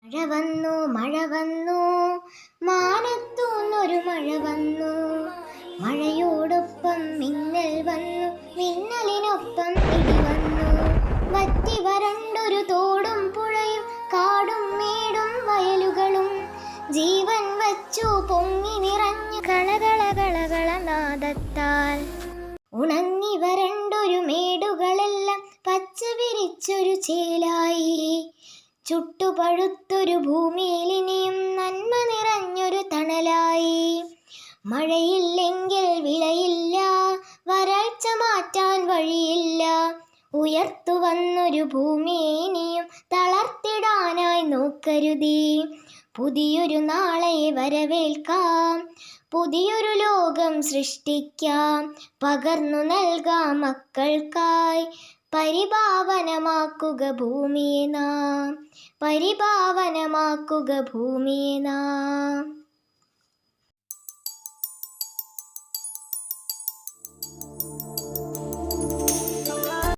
മഴ വന്നു മാനത്തൂന്നൊരു മഴ വന്നു, മഴയോടൊപ്പം മിന്നൽ വന്നു, മിന്നലിനൊപ്പം ഇടി വന്നു. വറ്റി വരണ്ടൊരു തോടും പുഴയും കാടും മേടും വയലുകളും ജീവൻ വച്ചു പൊങ്ങി നിറഞ്ഞു കളകളകളകളനാദത്താൽ. ഉണങ്ങി വരണ്ടൊരു മേടുകളെല്ലാം പച്ച വിരിച്ചൊരു ചേലായി. ചുട്ടുപഴുത്തൊരു ഭൂമിയിലിനിയും നന്മ നിറഞ്ഞൊരു തണലായി. മഴയില്ലെങ്കിൽ വിളയില്ല, വരൾച്ച മാറ്റാൻ വഴിയില്ല. ഉയർത്തു വന്നൊരു ഭൂമിയെ ഇനിയും തളർത്തിടാനായി നോക്കരുതേ. പുതിയൊരു നാളെ വരവേൽക്കാം, പുതിയൊരു ലോകം സൃഷ്ടിക്കാം. പകർന്നു നൽകാം മക്കൾക്കായി പരിപാവനമാക്കുക ഭൂമിയെ നാം, പരിപാവനമാക്കുക ഭൂമിയെ നാം.